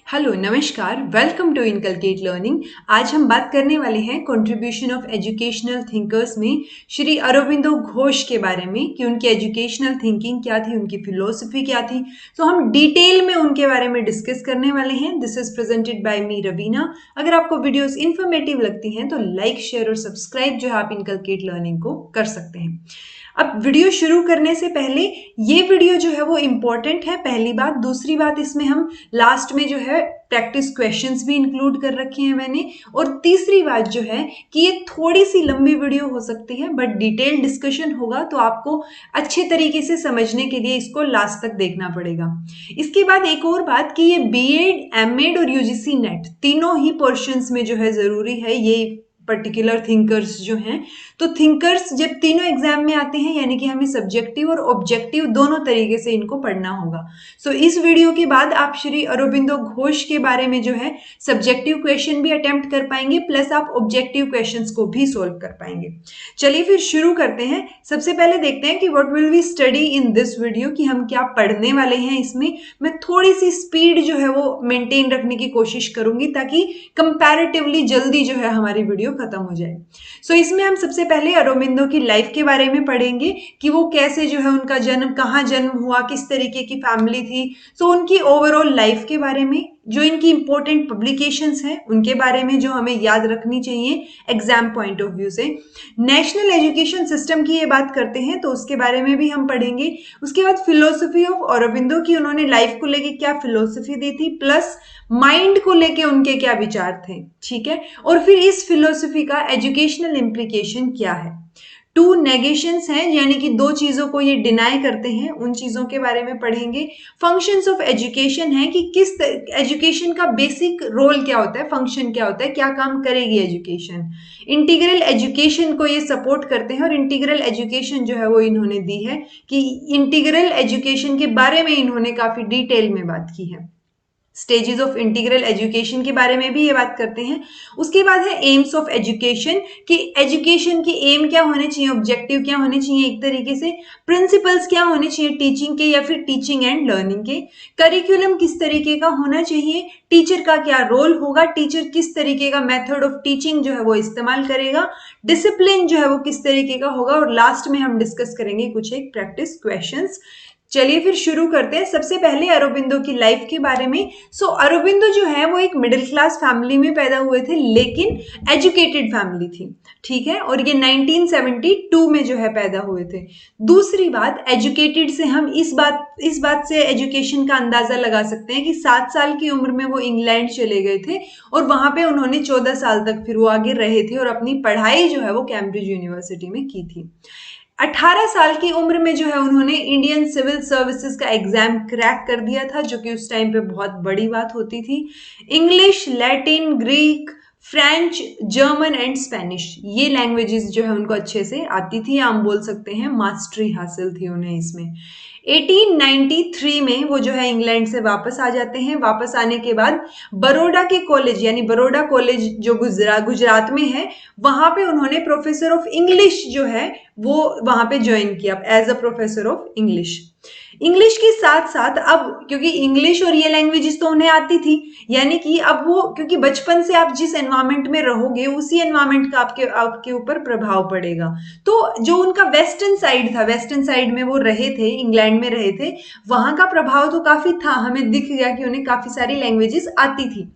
Hello नमस्कार, welcome to inculcate learning. आज हम बात करने वाले हैं कंट्रीब्यूशन ऑफ एजुकेशनल थिंकर्स में श्री अरबिंदो घोष के बारे में कि उनकी एजुकेशनल थिंकिंग क्या थी, उनकी फिलोसफी क्या थी। तो हम डिटेल में उनके बारे में डिस्कस करने वाले हैं। दिस इज प्रेजेंटेड बाय मी रवीना। अगर आपको वीडियोस इन्फॉर्मेटिव लगती हैं तो लाइक, शेयर और सब्सक्राइब जो है आप इनकलकेट लर्निंग को कर सकते हैं। अब वीडियो शुरू करने से पहले ये वीडियो जो है वो इम्पोर्टेंट है, पहली बात। दूसरी बात, इसमें हम लास्ट में जो है प्रैक्टिस क्वेश्चंस भी इंक्लूड कर रखे हैं मैंने। और तीसरी बात जो है कि ये थोड़ी सी लंबी वीडियो हो सकती है, बट डिटेल डिस्कशन होगा तो आपको अच्छे तरीके से समझने के लिए इसको लास्ट तक देखना पड़ेगा। इसके बाद एक और बात कि ये बीएड, एमएड और यूजीसी नेट तीनों ही पोर्शंस में जो है जरूरी है ये पर्टिकुलर थिंकर्स जो हैं। तो थिंकर्स जब तीनों एग्जाम में आते हैं यानी कि हमें सब्जेक्टिव और ऑब्जेक्टिव दोनों तरीके से इनको पढ़ना होगा। सो इस वीडियो के बाद आप श्री अरबिंदो घोष के बारे में जो है सब्जेक्टिव क्वेश्चन भी अटेम्प्ट कर पाएंगे, प्लस आप ऑब्जेक्टिव क्वेश्चंस को भी सोल्व कर पाएंगे। चलिए फिर शुरू करते हैं। सबसे पहले देखते हैं कि what will we study in this video, कि हम क्या पढ़ने वाले हैं। इसमें मैं थोड़ी सी स्पीड जो है वो मेंटेन रखने की कोशिश करूंगी ताकि कंपैरेटिवली जल्दी जो है हमारी वीडियो खत्म हो जाए। सो इसमें हम सबसे पहले अरबिंदो की लाइफ के बारे में पढ़ेंगे कि वो कैसे जो है उनका जन्म, कहाँ जन्म हुआ, किस तरीके की फैमिली थी। सो उनकी ओवरऑल लाइफ के बारे में, जो इनकी इंपॉर्टेंट पब्लिकेशंस हैं उनके बारे में जो हमें याद रखनी चाहिए एग्जाम पॉइंट ऑफ व्यू से। नेशनल एजुकेशन सिस्टम की ये बात करते हैं तो उसके बारे में भी हम पढ़ेंगे। उसके बाद फिलोसफी ऑफ अरबिंदो की, उन्होंने लाइफ को लेके क्या फिलोसफी दी थी, प्लस माइंड को लेके उनके क्या विचार थे, ठीक है। और फिर इस फिलोसफी का एजुकेशनल इम्प्लीकेशन क्या है। टू नेगेशंस हैं, यानी कि दो चीजों को ये डिनाई करते हैं, उन चीजों के बारे में पढ़ेंगे। फंक्शंस ऑफ एजुकेशन है कि किस एजुकेशन का बेसिक रोल क्या होता है, फंक्शन क्या होता है, क्या काम करेगी एजुकेशन। इंटीग्रल एजुकेशन को ये सपोर्ट करते हैं और इंटीग्रल एजुकेशन जो है वो इन्होंने दी है कि इंटीग्रल एजुकेशन के बारे में इन्होंने काफी डिटेल में बात की है। स्टेजेस ऑफ इंटीग्रल एजुकेशन के बारे में भी ये बात करते हैं। उसके बाद है एम्स ऑफ एजुकेशन, कि एजुकेशन की एम क्या होने चाहिए, ऑब्जेक्टिव क्या होने चाहिए, एक तरीके से प्रिंसिपल्स क्या होने चाहिए टीचिंग के या फिर टीचिंग एंड लर्निंग के। करिकुलम किस तरीके का होना चाहिए, टीचर का क्या रोल होगा, टीचर किस तरीके का मेथड ऑफ टीचिंग जो है वो इस्तेमाल करेगा, डिसिप्लिन जो है वो किस तरीके का होगा। और लास्ट में हम डिस्कस करेंगे कुछ एक प्रैक्टिस क्वेश्चंस। चलिए फिर शुरू करते हैं। सबसे पहले अरबिंदो की लाइफ के बारे में। अरबिंदो जो है वो एक मिडिल क्लास फैमिली में पैदा हुए थे, लेकिन एजुकेटेड फैमिली थी, ठीक है। और ये 1972 में जो है पैदा हुए थे। दूसरी बात, एजुकेटेड से हम इस बात से एजुकेशन का अंदाजा लगा सकते हैं कि 7 साल की उम्र में वो इंग्लैंड चले गए थे और वहां पे उन्होंने 14 साल तक फिर वो आगे रहे थे और अपनी पढ़ाई जो है वो कैम्ब्रिज यूनिवर्सिटी में की थी। 18 साल की उम्र में जो है उन्होंने इंडियन सिविल सर्विसेज का एग्जाम क्रैक कर दिया था, जो कि उस टाइम पे बहुत बड़ी बात होती थी। English, Latin, Greek, French, German and Spanish, ये लैंग्वेजेस जो है उनको अच्छे से आती थी, हम बोल सकते हैं मास्टरी हासिल थी उन्हें इसमें। 1893 में वो जो है इंग्लैंड से वापस आ जाते हैं। वापस आने के बाद बड़ौदा के कॉलेज, यानी बड़ौदा कॉलेज जो गुजरात में है, वहां पे उन्होंने प्रोफेसर ऑफ इंग्लिश जो है वो वहां पे ज्वाइन किया as a professor of English. English के साथ साथ अब क्योंकि इंग्लिश और ये लैंग्वेजेस तो उन्हें आती थी, यानी कि अब वो, क्योंकि बचपन से आप जिस एनवायरमेंट में रहोगे उसी एनवायरमेंट का आपके ऊपर प्रभाव पड़ेगा। तो जो उनका वेस्टर्न साइड था, वेस्टर्न साइड में वो रहे थे, इंग्लैंड में रहे थे, वहां का प्रभाव तो काफी था। हमें दिख गया कि उन्हें काफी सारी लैंग्वेजेस आती थी।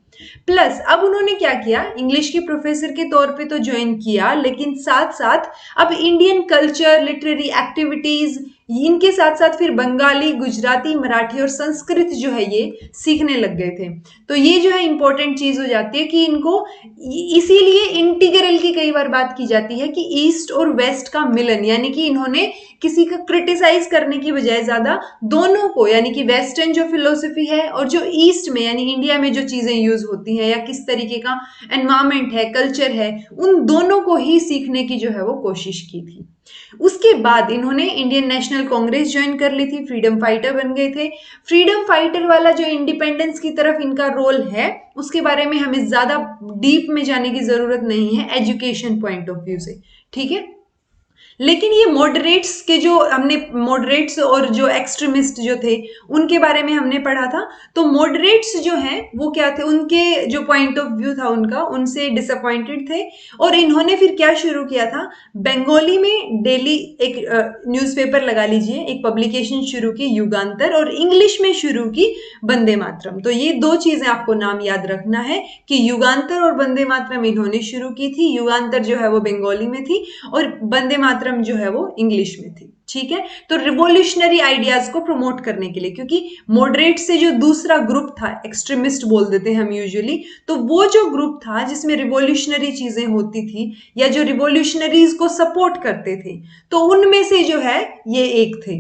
प्लस अब उन्होंने क्या किया, इंग्लिश के प्रोफेसर के तौर पे तो ज्वाइन किया, लेकिन साथ साथ अब इंडियन कल्चर, लिटरेरी एक्टिविटीज, इनके साथ साथ फिर बंगाली, गुजराती, मराठी और संस्कृत जो है ये सीखने लग गए थे। तो ये जो है इंपॉर्टेंट चीज हो जाती है कि इनको, इसीलिए इंटीग्रल की कई बार बात की जाती है कि ईस्ट और वेस्ट का मिलन, यानी कि इन्होंने किसी का क्रिटिसाइज करने की बजाय ज्यादा दोनों को, यानी कि वेस्टर्न जो फिलोसफी है और जो ईस्ट में यानी इंडिया में जो चीजें यूज होती हैं या किस तरीके का एनवायरमेंट है, कल्चर है, उन दोनों को ही सीखने की जो है वो कोशिश की थी। उसके बाद इन्होंने इंडियन नेशनल कांग्रेस ज्वाइन कर ली थी, फ्रीडम फाइटर बन गए थे। फ्रीडम फाइटर वाला जो इंडिपेंडेंस की तरफ इनका रोल है उसके बारे में हमें ज्यादा डीप में जाने की जरूरत नहीं है एजुकेशन पॉइंट ऑफ व्यू से, ठीक है। लेकिन ये मॉडरेट्स के जो हमने मॉडरेट्स और जो एक्सट्रीमिस्ट जो थे उनके बारे में हमने पढ़ा था। तो मॉडरेट्स जो हैं वो क्या थे, उनके जो पॉइंट ऑफ व्यू था उनका, उनसे डिसअपॉइंटेड थे और इन्होंने फिर क्या शुरू किया था, बंगाली में डेली एक न्यूज़पेपर लगा लीजिए, एक पब्लिकेशन शुरू की युगांतर, और इंग्लिश में शुरू की वंदे मातरम। तो ये दो चीजें आपको नाम याद रखना है कि युगांतर और वंदे मातरम इन्होंने शुरू की थी। युगांतर जो है वो बंगाली में थी और वंदे मातरम जो है वो इंग्लिश में थी। ठीक है, तो रिवोल्यूशनरी आइडियाज को प्रमोट करने के लिए, क्योंकि मॉडरेट से जो दूसरा ग्रुप था, एक्सट्रीमिस्ट बोल देते हैं हम यूजुअली, तो वो जो ग्रुप था जिसमें रिवोल्यूशनरी चीजें होती थी या जो रिवोल्यूशनरीज को सपोर्ट करते थे, तो उनमें से जो है ये एक थे।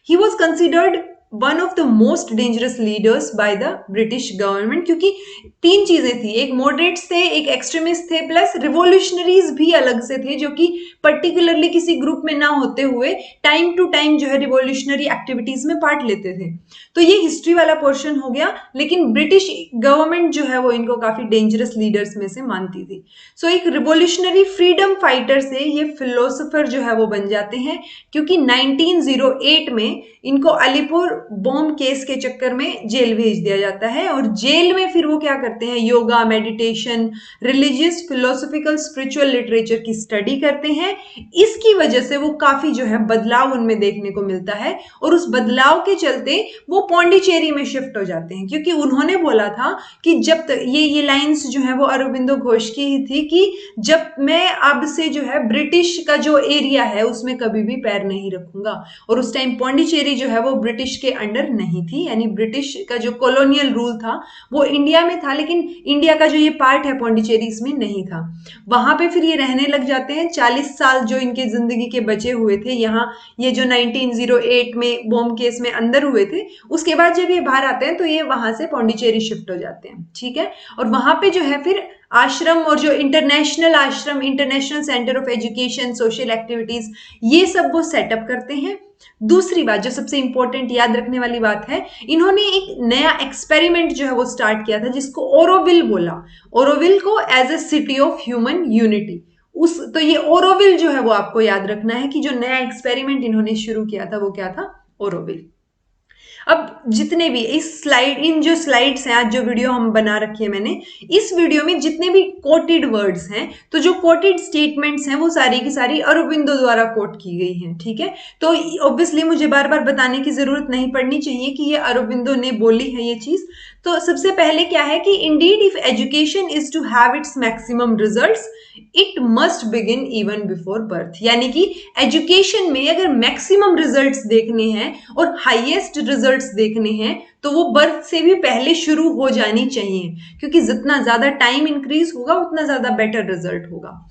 He was considered one of the most dangerous leaders by the British government, क्योंकि तीन चीजें थी, एक मॉडरेट्स थे, एक एक्सट्रीमिस्ट थे, प्लस रिवोल्यूशनरीज भी अलग से थे जो कि पर्टिकुलरली किसी ग्रुप में ना होते हुए टाइम टू टाइम जो है रिवोल्यूशनरी एक्टिविटीज में पार्ट लेते थे। तो ये हिस्ट्री वाला पोर्शन हो गया, लेकिन ब्रिटिश गवर्नमेंट जो है वो इनको काफी डेंजरस लीडर्स में से मानती थी। सो एक रिवोल्यूशनरी फ्रीडम फाइटर से ये फिलोसोफर जो है वो बन जाते हैं, क्योंकि 1908 में इनको अलीपुर बॉम्ब केस के चक्कर में जेल भेज दिया जाता है और जेल में फिर वो क्या करते हैं, yoga, meditation, religious, philosophical, spiritual literature की स्टडी करते हैं। इसकी वजह से वो काफी जो है बदलाव उनमें देखने को मिलता है और उस बदलाव के चलते वो पौंडीचेरी में शिफ्ट हो जाते हैं, क्योंकि उन्होंने बोला था कि जब तक ये लाइंस जो है वो अरबिंदो घोष की ही थी कि जब मैं अब से जो है ब्रिटिश का जो एरिया है उसमें कभी भी पैर नहीं रखूंगा। और उस टाइम पौंडीचेरी जो है वो ब्रिटिश के अंडर नहीं थी, यानी ब्रिटिश का जो कॉलोनियल रूल था वो इंडिया में था, लेकिन इंडिया का जो ये पार्ट है पौंडीचेरी इसमें नहीं था। वहां पे फिर ये रहने लग जाते हैं। 40 साल जो इनके जिंदगी के बचे हुए थे यहाँ, ये जो 1908 में बॉम्ब केस में अंदर हुए थे, उसके बाद जब ये बाहर आते हैं तो ये वहां से पौंडीचेरी शिफ्ट हो जाते हैं। ठीक है, और वहां पे जो है फिर आश्रम और जो इंटरनेशनल आश्रम, international centre of education, social activities, ये सब वो सेटअप करते हैं। दूसरी बात जो सबसे इंपॉर्टेंट याद रखने वाली बात है, इन्होंने एक नया एक्सपेरिमेंट जो है वो स्टार्ट किया था जिसको ओरोविल बोला। ओरोविल को as a city of human unity, उस तो ये ओरोविल जो है वो आपको याद रखना है कि जो नया एक्सपेरिमेंट इन्होंने शुरू किया था वो क्या था, ओरोविल। अब जितने भी इन जो स्लाइड्स हैं, आज जो वीडियो हम बना रखी है मैंने, इस वीडियो में जितने भी कोटेड वर्ड्स हैं, तो जो कोटेड स्टेटमेंट्स हैं वो सारी की सारी अरबिंदो द्वारा कोट की गई हैं। ठीक है, तो ऑब्वियसली मुझे बार बार बताने की जरूरत नहीं पड़नी चाहिए कि ये अरबिंदो ने बोली है ये चीज। तो सबसे पहले क्या है कि indeed if education is to have its maximum results it must begin even before birth, यानी कि एजुकेशन में अगर मैक्सिमम रिजल्ट्स देखने हैं और हाईएस्ट रिजल्ट्स देखने हैं तो वो बर्थ से भी पहले शुरू हो जानी चाहिए, क्योंकि जितना ज्यादा टाइम इंक्रीज होगा उतना ज्यादा बेटर रिजल्ट होगा।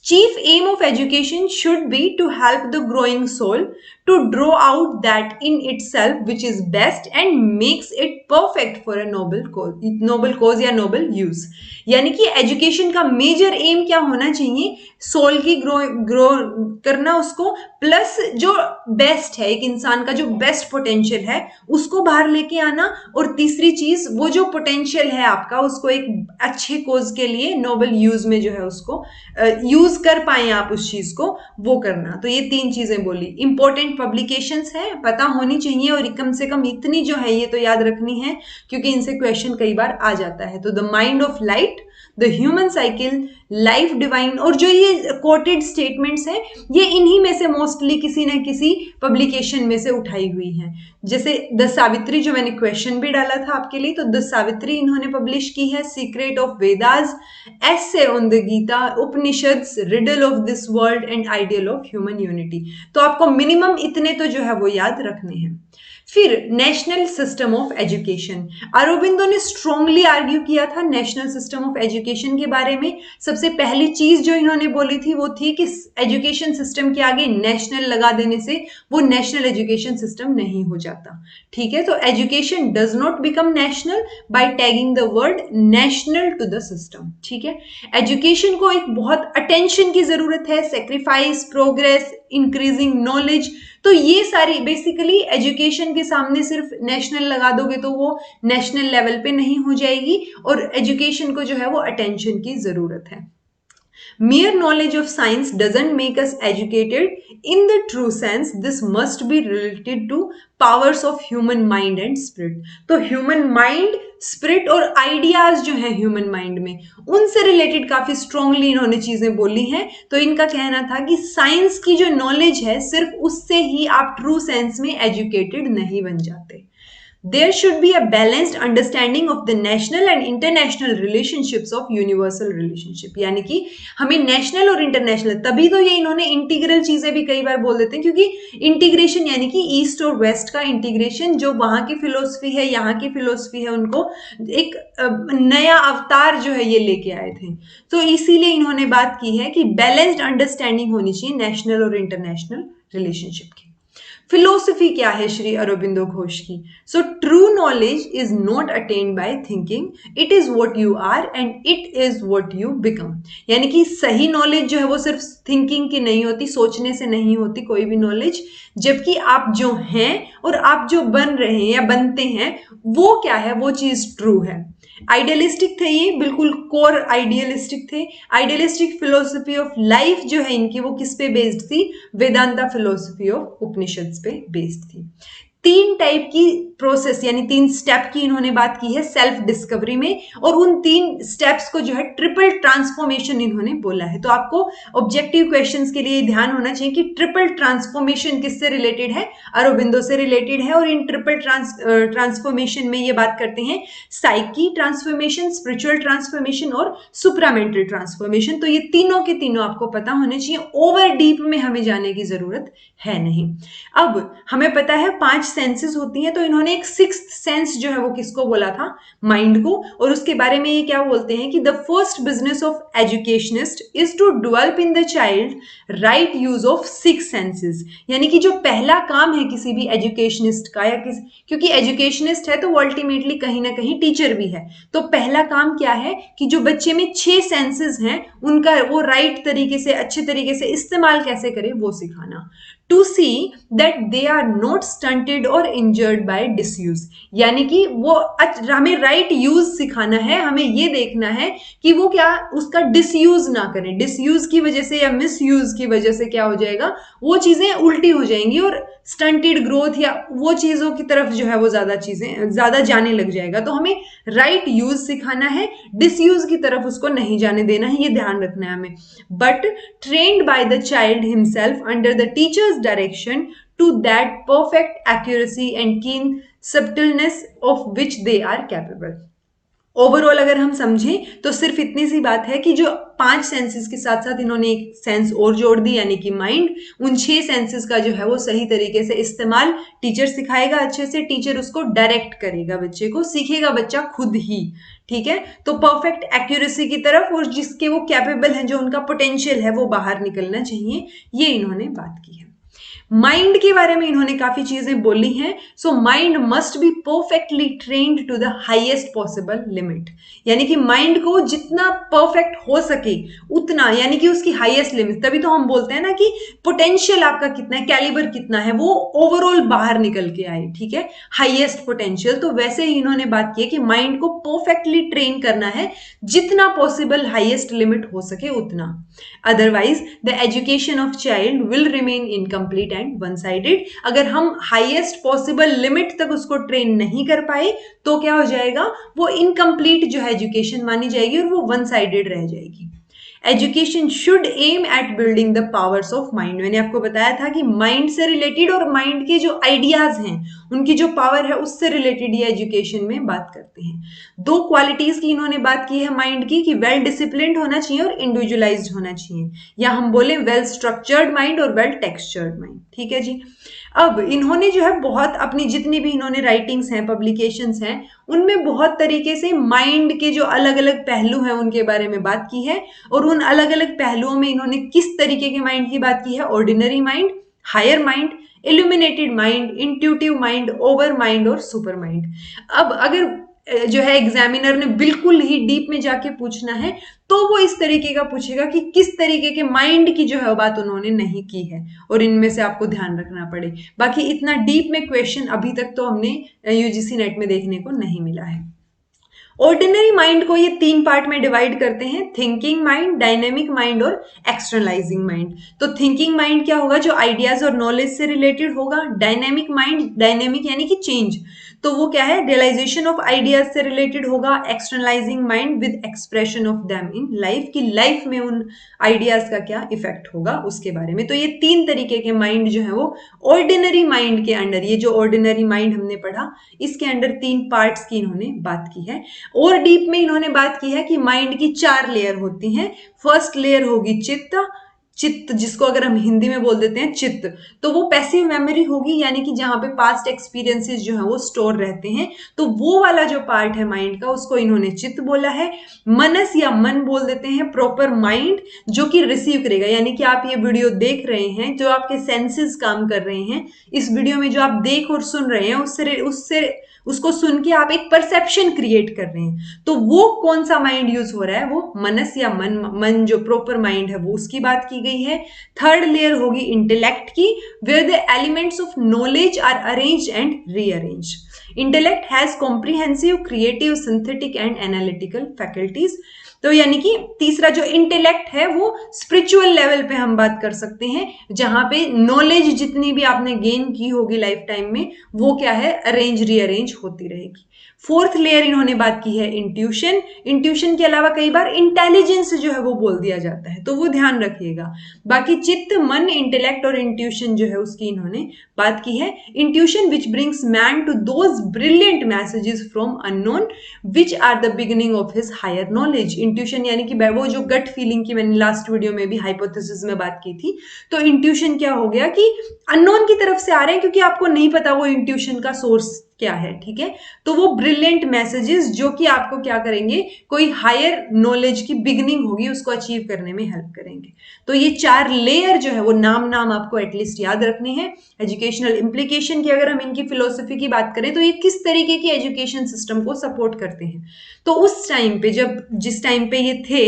Chief aim of education should be to help the growing soul to draw out that in itself which is best and makes it perfect for a noble cause या noble use। यानी कि education का major M क्या होना चाहिए, soul की grow करना उसको, प्लस जो बेस्ट है, एक इंसान का जो बेस्ट पोटेंशियल है उसको बाहर लेके आना, और तीसरी चीज वो जो पोटेंशियल है आपका उसको एक अच्छे कोज के लिए नोबल यूज में जो है उसको यूज कर पाए आप उस चीज को, वो करना। तो ये तीन चीजें बोली। इंपॉर्टेंट पब्लिकेशंस है, पता होनी चाहिए, और कम से कम इतनी जो है ये तो याद रखनी है क्योंकि इनसे क्वेश्चन कई बार आ जाता है। तो the mind of light, the human cycle, life divine, और जो ये कोटेड स्टेटमेंट्स हैं ये इन्हीं में से मोस्टली किसी न किसी पब्लिकेशन में से उठाई हुई हैं। जैसे द सावित्री जो मैंने क्वेश्चन भी डाला था आपके लिए, तो द सावित्री इन्होंने पब्लिश की है, secret of Vedas, essay on the Gita, Upanishads, riddle of this world and ideal of human unity. तो आपको मिनिमम इतने तो जो है वो याद रखने हैं। फिर national system of education, Aurobindo ने स्ट्रांगली आर्ग्यू किया था नेशनल सिस्टम ऑफ एजुकेशन के बारे में। सबसे पहली चीज जो इन्होंने बोली थी वो थी कि एजुकेशन सिस्टम के आगे नेशनल लगा देने से वो नेशनल एजुकेशन सिस्टम नहीं हो जाता। ठीक है, तो education does not become national by tagging the word national to the system. ठीक है, एजुकेशन को एक बहुत अटेंशन की जरूरत है, सेक्रीफाइस, प्रोग्रेस, इंक्रीजिंग नॉलेज। तो ये सारी बेसिकली एजुकेशन के सामने सिर्फ नेशनल लगा दोगे तो वो नेशनल लेवल पे नहीं हो जाएगी, और एजुकेशन को जो है वो अटेंशन की जरूरत है। Mere knowledge of science doesn't make us educated in the true sense. This must be related to powers of human mind and spirit. तो human mind, spirit और ideas जो है human mind में, उनसे related काफी strongly इन्होंने चीजें बोली हैं. तो इनका कहना था कि साइंस की जो नॉलेज है सिर्फ उससे ही आप ट्रू सेंस में एजुकेटेड नहीं बन जाते. There should be a balanced understanding of the national and international relationships of universal relationship. यानी कि हमें नेशनल और इंटरनेशनल, तभी तो ये इन्होंने इंटीग्रल चीजें भी कई बार बोल देते हैं, क्योंकि इंटीग्रेशन यानी कि ईस्ट और वेस्ट का इंटीग्रेशन, जो वहां की फिलोसफी है यहाँ की फिलोसफी है, उनको एक नया अवतार जो है ये लेके आए थे. तो इसीलिए इन्होंने बात की है कि बैलेंस्ड अंडरस्टैंडिंग होनी चाहिए नेशनल और इंटरनेशनल रिलेशनशिप की. फिलोसफी क्या है श्री अरबिंदो घोष की? So true knowledge is not attained by thinking, it is what you are and it is what you become. यानी कि सही नॉलेज जो है वो सिर्फ थिंकिंग की नहीं होती, सोचने से नहीं होती कोई भी नॉलेज, जबकि आप जो हैं और आप जो बन रहे हैं या बनते हैं वो क्या है, वो चीज ट्रू है. आइडियलिस्टिक थे ये, बिल्कुल कोर आइडियलिस्टिक थे. आइडियलिस्टिक फिलोसफी ऑफ लाइफ जो है इनकी, वो किस पे बेस्ड थी? वेदांता फिलोसफी ऑफ उपनिषद पे बेस्ड थी. 3 टाइप की प्रोसेस यानी 3 स्टेप की इन्होंने बात की है सेल्फ डिस्कवरी में, और उन 3 स्टेप्स को जो है ट्रिपल ट्रांसफॉर्मेशन इन्होंने बोला है. तो आपको ऑब्जेक्टिव क्वेश्चंस के लिए ध्यान होना चाहिए कि ट्रिपल ट्रांसफॉर्मेशन किससे रिलेटेड है? अरबिंदो से रिलेटेड है. और इन ट्रिपल ट्रांसफॉर्मेशन में ये बात करते हैं साइकी ट्रांसफॉर्मेशन, स्पिरिचुअल ट्रांसफॉर्मेशन और सुप्रामेंटल ट्रांसफॉर्मेशन. तो ये तीनों के तीनों आपको पता होने चाहिए, ओवर डीप में हमें जाने की जरूरत है नहीं. अब हमें पता है 5 सेंसेस होती हैं, तो इन्होंने एक 6th सेंस जो है वो किसको बोला था? माइंड को. और उसके बारे में ये क्या बोलते हैं कि the first business of educationist is to develop in the child right use of 6 senses. यानी कि जो पहला काम है किसी भी एजुकेशनिस्ट का, या क्योंकि एजुकेशनिस्ट है तो वो अल्टीमेटली कहीं ना कहीं टीचर भी है, तो पहला काम क्या है कि जो बच्चे में 6 सेंसेस हैं उनका वो राइट तरीके से, अच्छे तरीके से इस्तेमाल कैसे करें वो सिखाना. To see that they are not stunted और इंजर्ड बाय डिसयूज. यानी कि वो हमें राइट यूज सिखाना है, हमें ये देखना है कि वो क्या उसका डिसयूज ना करें. डिसयूज की वजह से या मिसयूज की वजह से क्या हो जाएगा, वो चीजें उल्टी हो जाएंगी और स्टंटेड ग्रोथ या वो चीजों की तरफ जो है वो ज्यादा जाने लग जाएगा. तो हमें राइट यूज सिखाना है, डिसयूज की तरफ उसको नहीं जाने देना है, ये ध्यान रखना है हमें. But trained by the child himself under the teacher's direction to that perfect accuracy and keen subtleness of which they are capable. Overall अगर हम समझें तो सिर्फ इतनी सी बात है कि जो 5 सेंसेस के साथ साथ इन्होंने एक सेंस और जोड़ दी, यानी कि माइंड. उन 6 सेंसेस का जो है वो सही तरीके से इस्तेमाल टीचर सिखाएगा अच्छे से, टीचर उसको डायरेक्ट करेगा, बच्चे को सीखेगा बच्चा खुद ही. ठीक है, तो परफेक्ट एक्यूरेसी की तरफ, और जिसके वो कैपेबल है, जो उनका पोटेंशियल है वो बाहर निकलना चाहिए, ये इन्होंने बात की है. माइंड के बारे में इन्होंने काफी चीजें बोली हैं. So mind must be perfectly trained to the highest possible limit. यानी कि माइंड को जितना परफेक्ट हो सके उतना, यानी कि उसकी हाईएस्ट लिमिट. तभी तो हम बोलते हैं ना कि पोटेंशियल आपका कितना है, कैलिबर कितना है, वो ओवरऑल बाहर निकल के आए. ठीक है, हाईएस्ट पोटेंशियल. तो वैसे ही इन्होंने बात की है कि माइंड को परफेक्टली ट्रेन करना है, जितना पॉसिबल हाईएस्ट लिमिट हो सके उतना. Otherwise the education of child will remain incomplete and one sided. अगर हम हाईएस्ट पॉसिबल लिमिट तक उसको ट्रेन नहीं कर पाए तो क्या हो जाएगा, वो इनकम्प्लीट जो है एजुकेशन मानी जाएगी और वो वन साइडेड रह जाएगी. Education should aim at building the powers of mind. मैंने आपको बताया था कि माइंड से रिलेटेड और माइंड के जो आइडियाज हैं उनकी जो पावर है उससे रिलेटेड ये एजुकेशन में बात करते हैं. 2 क्वालिटीज की इन्होंने बात की है माइंड की, कि वेल डिसिप्लिन्ड होना चाहिए और इंडिविजुअलाइज्ड होना चाहिए, या हम बोले वेल स्ट्रक्चर्ड माइंड और वेल टेक्सचर्ड माइंड. ठीक है जी. अब इन्होंने जो है बहुत अपनी जितनी भी इन्होंने राइटिंग्स हैं, पब्लिकेशंस हैं, उनमें बहुत तरीके से माइंड के जो अलग अलग पहलू हैं उनके बारे में बात की है. और उन अलग अलग पहलुओं में इन्होंने किस तरीके के माइंड की बात की है? Ordinary mind, higher mind, illuminated mind, intuitive mind, over mind और सुपर माइंड. अब अगर जो है एग्जामिनर ने बिल्कुल ही डीप में जाके पूछना है तो वो इस तरीके का पूछेगा कि किस तरीके के माइंड की जो है बात उन्होंने नहीं की है, और इनमें से आपको ध्यान रखना पड़े. बाकी इतना डीप में क्वेश्चन अभी तक तो हमने यूजीसी नेट में देखने को नहीं मिला है. ऑर्डिनरी माइंड को ये 3 पार्ट में डिवाइड करते हैं, थिंकिंग माइंड, डायनेमिक माइंड और एक्सटर्नलाइजिंग माइंड। तो थिंकिंग माइंड क्या होगा, जो आइडियाज और नॉलेज से रिलेटेड होगा। डायनेमिक माइंड, डायनेमिक यानी कि चेंज, तो वो क्या है, रियलाइजेशन ऑफ आइडियाज से रिलेटेड होगा। Externalising mind with expression of them in life, की लाइफ में उन आइडियाज का क्या इफेक्ट होगा उसके बारे में। तो ये 3 तरीके के माइंड जो है वो ऑर्डिनरी माइंड के अंडर, ये जो ऑर्डिनरी माइंड हमने पढ़ा इसके अंडर 3 पार्ट्स की इन्होंने बात की है। और डीप में इन्होंने बात की है कि माइंड की 4 लेयर होती हैं। फर्स्ट लेयर होगी चित्त, चित्त जिसको अगर हम हिंदी में बोल देते हैं चित्त, तो वो पैसिव मेमोरी होगी, यानी कि जहां पे पास्ट एक्सपीरियंसेस जो है वो स्टोर रहते हैं। तो वो वाला जो पार्ट है माइंड का, उसको इन्होंने चित्त बोला है। मनस या मन बोल देते हैं प्रॉपर माइंड, जो कि रिसीव करेगा, यानी कि आप ये वीडियो देख रहे हैं, जो आपके सेंसेस काम कर रहे हैं, इस वीडियो में जो आप देख और सुन रहे हैं, उससे उसको सुन के आप एक परसेप्शन क्रिएट कर रहे हैं। तो वो कौन सा माइंड यूज हो रहा है, वो मनस या मन जो प्रॉपर माइंड है वो उसकी बात की गई है। थर्ड लेयर होगी इंटेलेक्ट की, where the elements of knowledge are arranged and rearranged. Intellect has comprehensive, creative, synthetic and analytical faculties. तो यानी कि तीसरा जो इंटेलेक्ट है वो स्पिरिचुअल लेवल पे हम बात कर सकते हैं, जहां पे नॉलेज जितनी भी आपने गेन की होगी लाइफ टाइम में, वो क्या है, अरेंज रीअरेंज होती रहेगी। फोर्थ लेयर इन्होंने बात की है इंट्यूशन। इंट्यूशन के अलावा कई बार इंटेलिजेंस जो है वो बोल दिया जाता है, तो वो ध्यान रखिएगा। बाकी चित्त, मन, इंटेलेक्ट और इंट्यूशन जो है उसकी इन्होंने बात की है। Intuition which brings man to those brilliant messages from unknown which are the beginning of his higher knowledge. Intuition यानी कि वो जो गट फीलिंग की मैंने लास्ट वीडियो में भी हाइपोथेसिस में बात की थी, तो इंट्यूशन क्या हो गया कि अननोन की तरफ से आ रहे हैं, क्योंकि आपको नहीं पता वो इंट्यूशन का सोर्स क्या है, ठीक है। तो वो ब्रिलियंट मैसेजेस जो कि आपको क्या करेंगे, कोई हायर नॉलेज की बिगिनिंग होगी उसको अचीव करने में हेल्प करेंगे। तो ये 4 लेयर जो है वो नाम आपको एटलीस्ट याद रखने हैं। एजुकेशनल इंप्लीकेशन की अगर हम इनकी फिलोसफी की बात करें, तो ये किस तरीके की एजुकेशन सिस्टम को सपोर्ट करते हैं। तो उस टाइम पे जिस टाइम पे ये थे,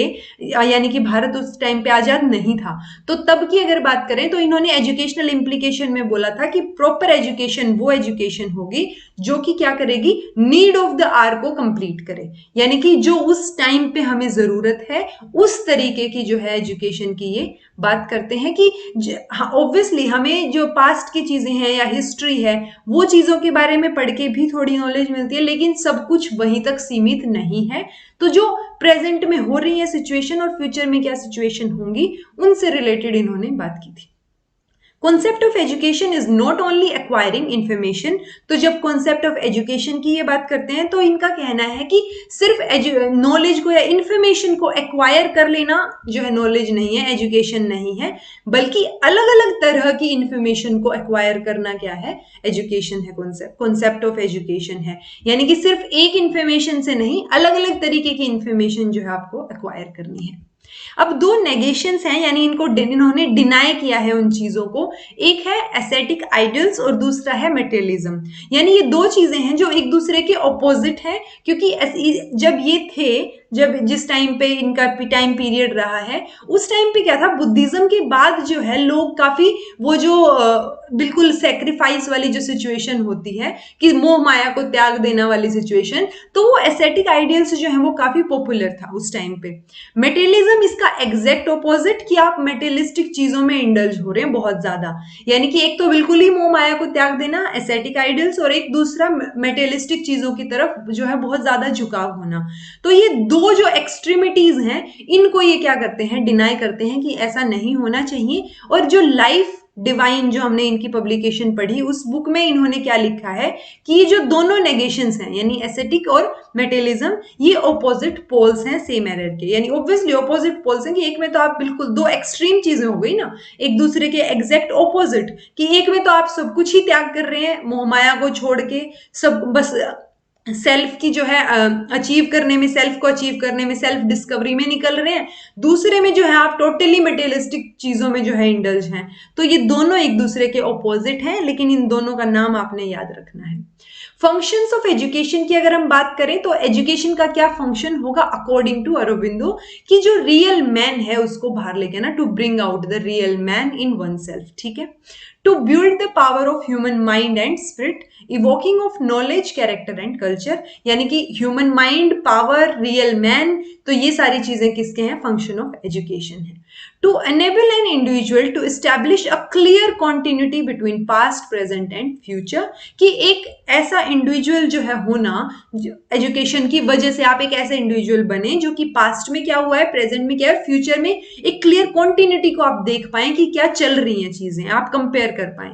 यानी कि भारत उस टाइम पे आजाद नहीं था, तो तब की अगर बात करें तो इन्होंने एजुकेशनल इंप्लीकेशन में बोला था कि प्रॉपर एजुकेशन वो एजुकेशन होगी जो कि क्या करेगी, नीड ऑफ द आर को कंप्लीट करे, यानी कि जो उस टाइम पे हमें जरूरत है उस तरीके की जो है एजुकेशन की ये बात करते हैं। कि ऑब्वियसली हमें जो पास्ट की चीजें हैं या हिस्ट्री है वो चीजों के बारे में पढ़ के भी थोड़ी नॉलेज मिलती है, लेकिन सब कुछ वहीं तक सीमित नहीं है। तो जो प्रेजेंट में हो रही है सिचुएशन और फ्यूचर में क्या सिचुएशन होंगी, उनसे रिलेटेड इन्होंने बात की थी। Concept of education is not only acquiring information. तो जब कॉन्सेप्ट ऑफ एजुकेशन की ये बात करते हैं तो इनका कहना है कि सिर्फ नॉलेज को या इंफॉर्मेशन को एक्वायर कर लेना जो है नॉलेज नहीं है, एजुकेशन नहीं है, बल्कि अलग अलग तरह की इंफॉर्मेशन को एक्वायर करना क्या है, एजुकेशन है, कॉन्सेप्ट ऑफ एजुकेशन है। यानी कि सिर्फ एक इंफॉर्मेशन से नहीं, अलग अलग तरीके की इंफॉर्मेशन जो है आपको एक्वायर करनी है। अब 2 नेगेशंस हैं, यानी इन्होंने डिनाई किया है उन चीजों को। एक है एस्थेटिक आइडल्स और दूसरा है मटेरियलिज्म। यानी ये 2 चीजें हैं जो एक दूसरे के ऑपोजिट है, क्योंकि जब ये थे, जिस टाइम पे इनका टाइम पीरियड रहा है, उस टाइम पे क्या था, बुद्धिज्म के बाद जो है लोग काफी वो जो बिल्कुल सेक्रीफाइस वाली जो सिचुएशन होती है कि मोह माया को त्याग देना वाली सिचुएशन, तो वो एस्थेटिक आइडियल्स जो है वो काफी पॉपुलर था उस टाइम पे। मटेरियलिज्म इसका एग्जैक्ट ऑपोजिट, कि आप मटेरियलिस्टिक चीजों में इंडल्ज हो रहे हैं बहुत ज्यादा, यानी कि एक तो बिल्कुल ही मोह माया को त्याग देना एस्थेटिक आइडियल्स, और एक दूसरा मटेरियलिस्टिक चीजों की तरफ जो है बहुत ज्यादा झुकाव होना। तो ये 2 जो एक्सट्रीमिटीज हैं, इनको ये क्या करते हैं, डिनाई करते हैं कि ऐसा नहीं होना चाहिए। और जो लाइफ डिवाइन जो हमने इनकी पब्लिकेशन पढ़ी, उस बुक में इन्होंने क्या लिखा है कि ये जो दोनों नेगेशंस हैं, यानी एस्थेटिक और मटेरियलिज्म, ये ऑपोजिट पोल्स हैं सेम एरर के। यानी ऑब्वियसली ऑपोजिट पोल्स हैं कि एक में तो आप बिल्कुल 2 एक्सट्रीम चीजें हो गई ना, एक दूसरे के एग्जैक्ट ऑपोजिट, कि एक में तो आप सब कुछ ही त्याग कर रहे हैं, मोह माया को छोड़ के सब बस सेल्फ की जो है अचीव करने में, सेल्फ को अचीव करने में, सेल्फ डिस्कवरी में निकल रहे हैं। दूसरे में जो है आप टोटली मटेरियलिस्टिक चीजों में जो है इंडल्ज हैं। तो ये दोनों एक दूसरे के ऑपोजिट हैं, लेकिन इन दोनों का नाम आपने याद रखना है। फंक्शंस ऑफ एजुकेशन की अगर हम बात करें तो एजुकेशन का क्या फंक्शन होगा अकॉर्डिंग टू अरबिंदो, कि जो रियल मैन है उसको बाहर लेके ना, to bring out the real man in one self, ठीक है, to build the power of human mind and spirit, evoking of knowledge, character and culture. Culture, यानी कि human mind, power, real man, तो ये सारी चीजें किसके हैं? फंक्शन ऑफ एजुकेशन है। To enable an individual to establish a clear continuity between past, present and future, कि एक ऐसा इंडिविजुअल जो है होना, एजुकेशन की वजह से आप एक ऐसे इंडिविजुअल बने जो कि पास्ट में क्या हुआ है, प्रेजेंट में क्या है, फ्यूचर में एक क्लियर कॉन्टिन्यूटी को आप देख पाए कि क्या चल रही हैं चीजें, आप कंपेयर कर पाए।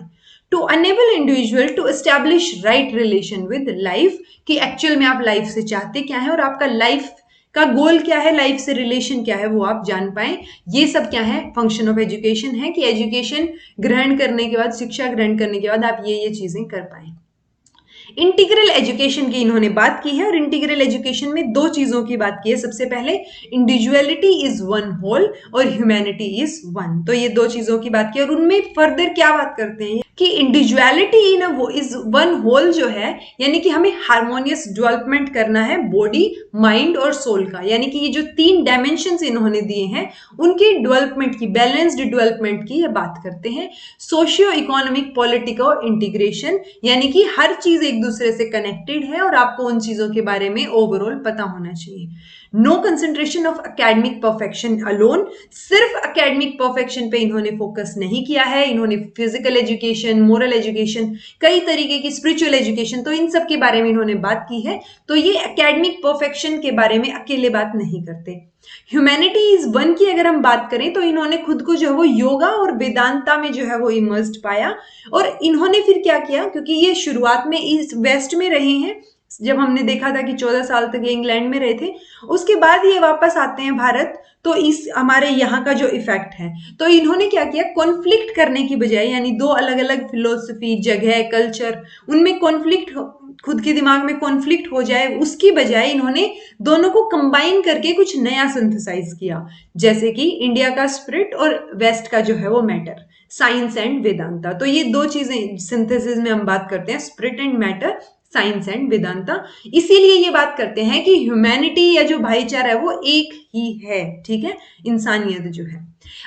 To enable individual to establish right relation with life, कि एक्चुअल में आप लाइफ से चाहते क्या है और आपका लाइफ का गोल क्या है, लाइफ से रिलेशन क्या है, वो आप जान पाए। ये सब क्या है? फंक्शन ऑफ एजुकेशन है, कि एजुकेशन ग्रहण करने के बाद, शिक्षा ग्रहण करने के बाद आप ये चीजें कर पाए। इंटीग्रल एजुकेशन की इन्होंने बात की है, और इंटीग्रल एजुकेशन में दो चीजों की बात की है। सबसे पहले इंडिविजुअलिटी इज वन होल और ह्यूमैनिटी इज वन, तो ये दो चीजों की बात की, और उनमें फर्दर क्या बात करते हैं कि इंडिविजुअलिटी इन वो इज वन होल जो है, यानी कि हमें हार्मोनियस डेवलपमेंट करना है बॉडी, माइंड और सोल का, यानी कि ये जो तीन डायमेंशंस इन्होंने दिए हैं उनकी डेवलपमेंट की, बैलेंस्ड डेवलपमेंट की ये बात करते हैं। सोशियो इकोनॉमिक, पॉलिटिकल इंटीग्रेशन, यानी कि हर चीज एक दूसरे से कनेक्टेड है और आपको उन चीजों के बारे में ओवरऑल पता होना चाहिए। No concentration of academic perfection alone, सिर्फ एकेडमिक परफेक्शन पे इन्होंने फोकस नहीं किया है, इन्होंने फिजिकल एजुकेशन, मोरल एजुकेशन, कई तरीके की स्पिरिचुअल एजुकेशन, तो इन सब के बारे में इन्होंने बात की है। तो ये एकेडमिक परफेक्शन के बारे में अकेले बात नहीं करते। ह्यूमैनिटी इज वन की अगर हम बात करें तो इन्होंने खुद को जो है वो योगा और वेदांता में जो है वो इमर्स्ड पाया, और इन्होंने फिर क्या किया, क्योंकि ये शुरुआत में इस वेस्ट में रहे हैं, जब हमने देखा था कि 14 साल तक ये इंग्लैंड में रहे थे, उसके बाद ये वापस आते हैं भारत, तो इस हमारे यहाँ का जो इफेक्ट है, तो इन्होंने क्या किया, कॉन्फ्लिक्ट करने की बजाय, यानी दो अलग अलग फिलोसफी, जगह, कल्चर, उनमें कॉन्फ्लिक्ट, खुद के दिमाग में कॉन्फ्लिक्ट हो जाए उसकी बजाय इन्होंने दोनों को कंबाइन करके कुछ नया सिंथेसाइज किया, जैसे कि इंडिया का स्पिरिट और वेस्ट का जो है वो मैटर, साइंस एंड वेदांता। तो ये दो चीजें सिंथेसिस में हम बात करते हैं, spirit and matter, science and Vedanta. इसीलिए ये बात करते हैं कि ह्यूमैनिटी या जो भाईचारा है वो एक ही है, ठीक है, इंसानियत जो है।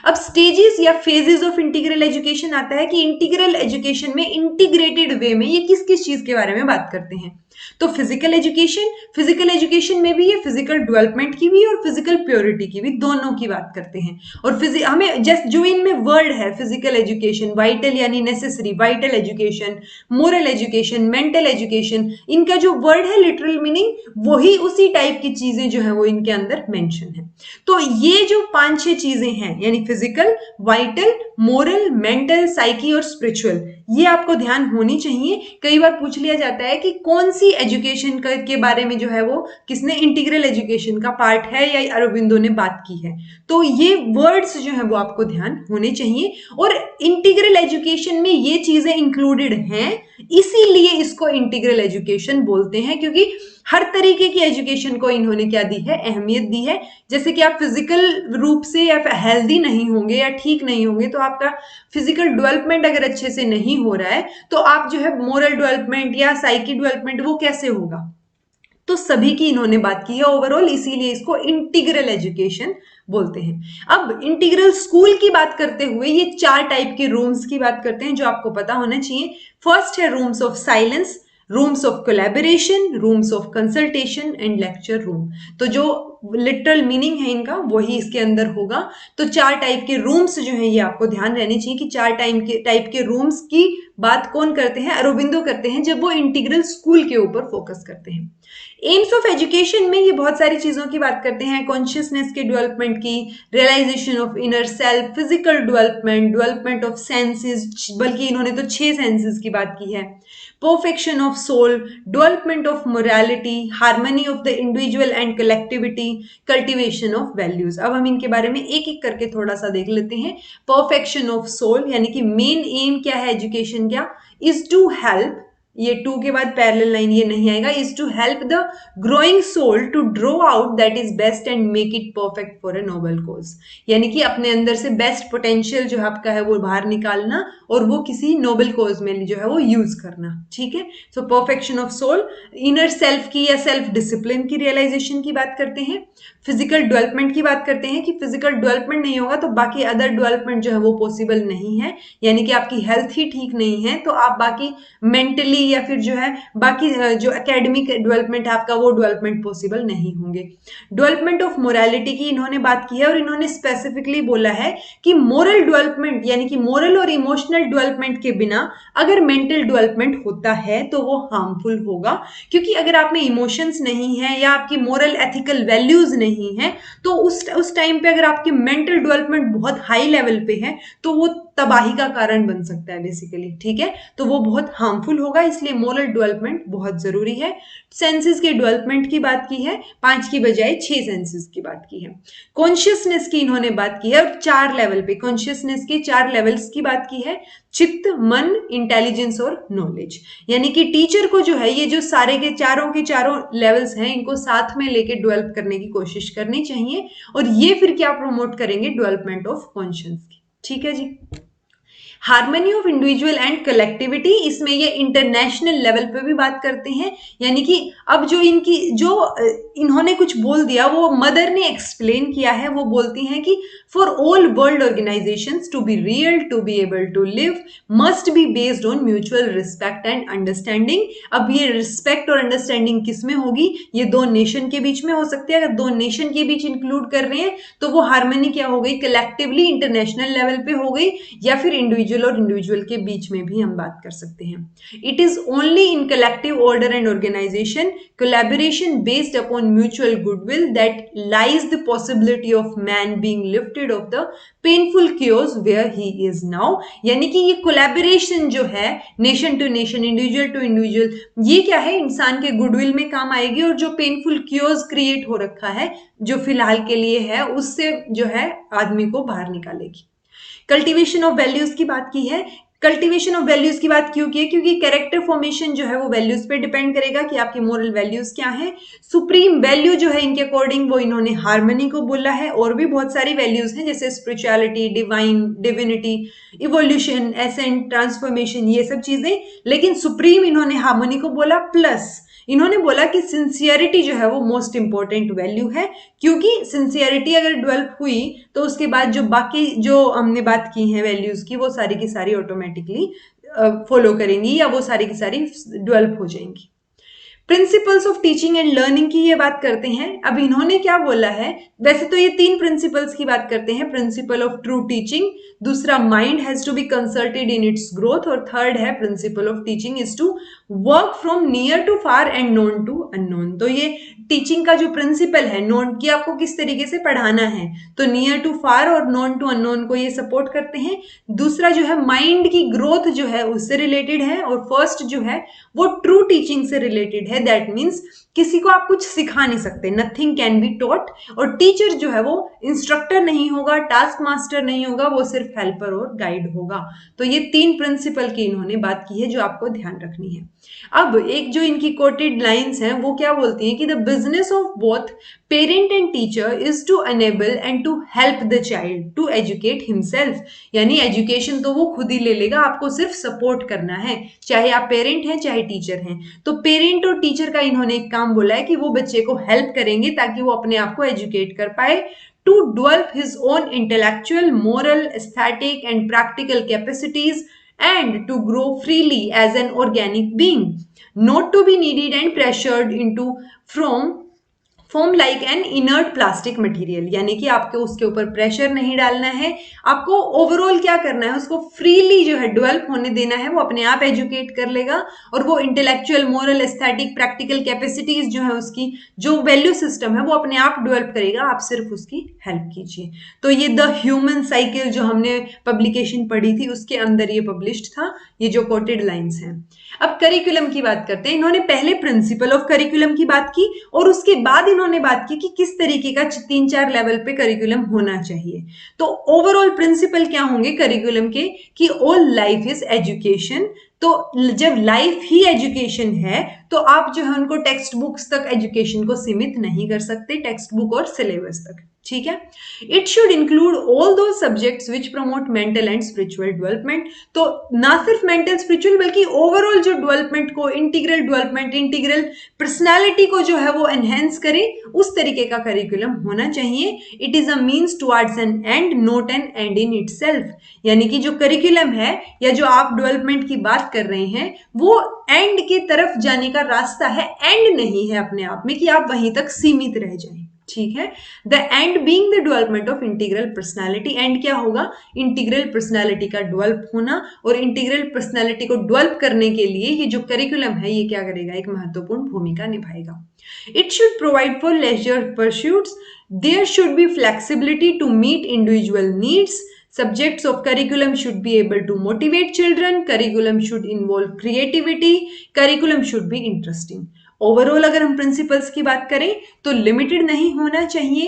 अब स्टेजेस या फेजेस ऑफ इंटीग्रल एजुकेशन आता है कि इंटीग्रल एजुकेशन में इंटीग्रेटेड वे में ये किस किस चीज के बारे में बात करते हैं। तो फिजिकल एजुकेशन में भी ये फिजिकल डेवलपमेंट की भी और फिजिकल प्योरिटी की भी, दोनों की बात करते हैं। और हमें जस्ट जो इनमें वर्ड है, फिजिकल एजुकेशन, वाइटल यानी necessary, vital education, moral education, mental education, इनका जो वर्ड है लिटरल मीनिंग वही उसी टाइप की चीजें जो है वो इनके अंदर मेंशन है। तो ये जो 5-6 चीजें हैं, यानी physical, vital, moral, mental, psyche और स्पिरिचुअल, ये आपको ध्यान होनी चाहिए। कई बार पूछ लिया जाता है कि कौन सी एजुकेशन के बारे में जो है वो किसने, इंटीग्रल एजुकेशन का पार्ट है या अरबिंदो ने बात की है, तो ये वर्ड्स जो है वो आपको ध्यान होने चाहिए। और इंटीग्रल एजुकेशन में ये चीजें इंक्लूडेड हैं, इसीलिए इसको इंटीग्रल एजुकेशन बोलते हैं, क्योंकि हर तरीके की एजुकेशन को इन्होंने क्या दी है, अहमियत दी है। जैसे कि आप फिजिकल रूप से या हेल्दी नहीं होंगे या ठीक नहीं होंगे, तो आपका फिजिकल डेवलपमेंट अगर अच्छे से नहीं हो रहा है, तो आप जो है मोरल डेवलपमेंट या साइकी डेवलपमेंट वो कैसे होगा। तो सभी की इन्होंने बात की है ओवरऑल, इसीलिए इसको इंटीग्रल एजुकेशन बोलते हैं। अब इंटीग्रल स्कूल की बात करते हुए ये 4 टाइप के रूम्स की बात करते हैं जो आपको पता होना चाहिए। फर्स्ट है rooms of silence, rooms of collaboration, rooms of consultation and lecture room. तो जो लिटरल मीनिंग है इनका वही इसके अंदर होगा। तो 4 टाइप के रूम्स जो हैं ये आपको ध्यान रहने चाहिए कि 4 टाइप के रूम्स की बात कौन करते हैं, अरबिंदो करते हैं जब वो इंटीग्रल स्कूल के ऊपर फोकस करते हैं। एम्स ऑफ एजुकेशन में ये बहुत सारी चीजों की बात करते हैं, कॉन्शियसनेस के डेवलपमेंट की, realisation of inner self, physical development, development of senses, बल्कि इन्होंने तो 6 सेंसेस की बात की है, perfection of soul, development of morality, harmony of the individual and collectivity, cultivation of values। अब हम इनके बारे में एक एक करके थोड़ा सा देख लेते हैं। perfection of soul यानी कि मेन एम क्या है एजुकेशन क्या, is to help, ये टू के बाद पैरेलल लाइन ये नहीं आएगा, is to help the growing soul to draw out that is best and make it perfect for a noble cause, यानी कि अपने अंदर से बेस्ट पोटेंशियल जो आपका है वो बाहर निकालना और वो किसी नोबल कोज में जो है वो यूज करना, ठीक है। So perfection of soul, inner self की या सेल्फ डिसिप्लिन की रियलाइजेशन की बात करते हैं। फिजिकल डेवलपमेंट की बात करते हैं कि फिजिकल डेवलपमेंट नहीं होगा तो बाकी अदर डेवलपमेंट जो है वो पॉसिबल नहीं है, यानी कि आपकी हेल्थ ही ठीक नहीं है तो आप बाकी मेंटली या फिर जो है बाकी जो एकेडमिक डेवलपमेंट है आपका वो डेवलपमेंट पॉसिबल नहीं होंगे। डेवलपमेंट ऑफ मोरालिटी की इन्होंने बात की है और इन्होंने स्पेसिफिकली बोला है कि मोरल डेवलपमेंट यानी कि मोरल और इमोशनल डेवलपमेंट के बिना अगर मेंटल डेवलपमेंट होता है तो वो हार्मफुल होगा, क्योंकि अगर आप में इमोशंस नहीं है या आपकी मोरल एथिकल वैल्यूज नहीं है तो उस टाइम पे अगर आपकी मेंटल डेवलपमेंट बहुत हाई लेवल पे है तो वो तबाही का कारण बन सकता है बेसिकली, ठीक है, तो वो बहुत हार्मफुल होगा, इसलिए मोरल डेवलपमेंट बहुत जरूरी है। सेंसेस के डेवलपमेंट की बात की है, 5 की बजाय 6 सेंसेस की बात की है। कॉन्शियसनेस की इन्होंने बात की है और 4 लेवल पे, कॉन्शियसनेस के 4 लेवल्स की बात की है, चित्त, मन, इंटेलिजेंस और नॉलेज। यानी कि टीचर को जो है ये जो सारे के चारों लेवल्स हैं इनको साथ में लेके डेवलप करने की कोशिश करनी चाहिए, और ये फिर क्या प्रमोट करेंगे, डेवलपमेंट ऑफ कॉन्शियस की। ठीक है जी। Harmony of individual and collectivity, इसमें ये इंटरनेशनल लेवल पे भी बात करते हैं, यानी कि अब जो इन्होंने कुछ बोल दिया वो मदर ने एक्सप्लेन किया है, वो बोलती हैं कि for all world organisations to be real, to be able to live, must be based on mutual respect and understanding. अब ये रिस्पेक्ट और अंडरस्टैंडिंग किस में होगी, ये 2 नेशन के बीच में हो सकती है। अगर 2 नेशन के बीच इंक्लूड कर रहे हैं तो वो हार्मनी क्या हो गई, कलेक्टिवली इंटरनेशनल लेवल पे हो गई, या फिर इंडिविजुअल और इंडिविजुअल के बीच में भी हम बात कर सकते हैं। It is only in collective order and organisation collaboration based upon mutual goodwill that lies the possibility of man being lifted of the painful cures where he is now. यानी कि ये कोलैबोरेशन जो है nation to nation, individual to individual, ये क्या है, इंसान के गुडविल में काम आएगी, और जो पेनफुल क्योर्स क्रिएट हो रखा है जो फिलहाल के लिए है उससे जो है आदमी को बाहर निकालेगी। कल्टीवेशन ऑफ वैल्यूज की बात की है। कल्टीवेशन ऑफ वैल्यूज की बात क्यों की है, क्योंकि कैरेक्टर फॉर्मेशन जो है वो वैल्यूज पे डिपेंड करेगा कि आपकी मोरल वैल्यूज क्या है। सुप्रीम वैल्यू जो है इनके अकॉर्डिंग वो इन्होंने हार्मनी को बोला है, और भी बहुत सारी वैल्यूज हैं जैसे spirituality, divinity, evolution, ascent, transformation, ये सब चीजें, लेकिन सुप्रीम इन्होंने हार्मनी को बोला। प्लस इन्होंने बोला कि सिंसियरिटी जो है वो मोस्ट इंपॉर्टेंट वैल्यू है, क्योंकि सिंसियरिटी अगर डेवलप हुई तो उसके बाद जो बाकी जो हमने बात की है वैल्यूज की वो सारी की सारी ऑटोमेटिकली फॉलो करेंगी या वो सारी की सारी डेवलप हो जाएंगी। Principles of teaching and learning की ये बात करते हैं। अब इन्होंने क्या बोला है, वैसे तो ये 3 प्रिंसिपल्स की बात करते हैं, प्रिंसिपल ऑफ ट्रू टीचिंग, दूसरा mind has to be consulted in its growth, और थर्ड है principle of teaching is to work from near to far and known to unknown. तो ये टीचिंग का जो प्रिंसिपल है, नोन की आपको किस तरीके से पढ़ाना है, तो नियर टू फार और नोन टू अननोन को ये सपोर्ट करते हैं। दूसरा जो है माइंड की ग्रोथ जो है उससे रिलेटेड है, और फर्स्ट जो है वो ट्रू टीचिंग से रिलेटेड है। दैट मीन्स किसी को आप कुछ सिखा नहीं सकते, नथिंग कैन बी टॉट, और टीचर जो है वो इंस्ट्रक्टर नहीं होगा, टास्क मास्टर नहीं होगा, वो सिर्फ हेल्पर और गाइड होगा। तो ये 3 प्रिंसिपल की इन्होंने बात की है जो आपको ध्यान रखनी है। अब एक जो इनकी कोटेड लाइंस हैं वो क्या बोलती हैं कि the business of both parent and teacher is to enable and to help the child to educate himself. यानी एजुकेशन तो वो खुद ही ले लेगा, आपको सिर्फ सपोर्ट करना है, चाहे आप पेरेंट हैं चाहे टीचर हैं। तो पेरेंट और टीचर का इन्होंने एक काम बोला है कि वो बच्चे को हेल्प करेंगे ताकि वो अपने आप को एजुकेट कर पाए, to develop his own intellectual, moral, aesthetic and practical capacities and to grow freely as an organic being, not to be needed and pressured into from form like an inert plastic material. यानी कि आपको उसके ऊपर pressure नहीं डालना है, आपको overall क्या करना है, उसको फ्रीली जो है डेवलप होने देना है, वो अपने आप एजुकेट कर लेगा, और वो intellectual, moral, aesthetic, practical capacities जो है उसकी जो वैल्यू सिस्टम है वो अपने आप डेवलप करेगा, आप सिर्फ उसकी हेल्प कीजिए। तो ये द ह्यूमन साइकिल जो हमने पब्लिकेशन पढ़ी थी उसके अंदर ये पब्लिश्ड था, ये जो कोटेड लाइंस हैं। अब करिकुलम की बात करते हैं। इन्होंने पहले प्रिंसिपल ऑफ करिकुलम की बात की और उसके बाद इन्होंने बात की कि किस तरीके का 3-4 लेवल पे करिकुलम होना चाहिए। तो ओवरऑल प्रिंसिपल क्या होंगे करिकुलम के कि ऑल लाइफ इज एजुकेशन। तो जब लाइफ ही एजुकेशन है तो आप जो है उनको टेक्स्ट बुक्स तक एजुकेशन को सीमित नहीं कर सकते, टेक्स्ट बुक और सिलेबस तक, ठीक है। इट शुड इंक्लूड ऑल दो subjects which promote mental and spiritual development. तो ना सिर्फ मेंटल स्पिरिचुअल बल्कि ओवरऑल जो डेवलपमेंट को, इंटीग्रल डेवलपमेंट, इंटीग्रल पर्सनालिटी को जो है वो एनहेंस करे, उस तरीके का करिकुलम होना चाहिए। It is a means towards an and, not an and in itself. यानी कि जो करिकुलम है या जो आप डेवलपमेंट की बात कर रहे हैं वो एंड की तरफ जाने का रास्ता है, एंड नहीं है अपने आप में कि आप वहीं तक सीमित रह जाएं। ठीक है, the end being the development of integral personality. And क्या होगा? इंटीग्रल पर्सनालिटी का डेवलप होना, और इंटीग्रल पर्सनालिटी को डेवलप करने के लिए ये जो करिकुलम है ये क्या करेगा? एक महत्वपूर्ण भूमिका निभाएगा। It should provide for leisure pursuits, there should be flexibility to meet individual needs, subjects of curriculum should be able to motivate children, curriculum should involve creativity, curriculum should be interesting। Overall अगर हम principles की बात करें तो limited नहीं होना चाहिए,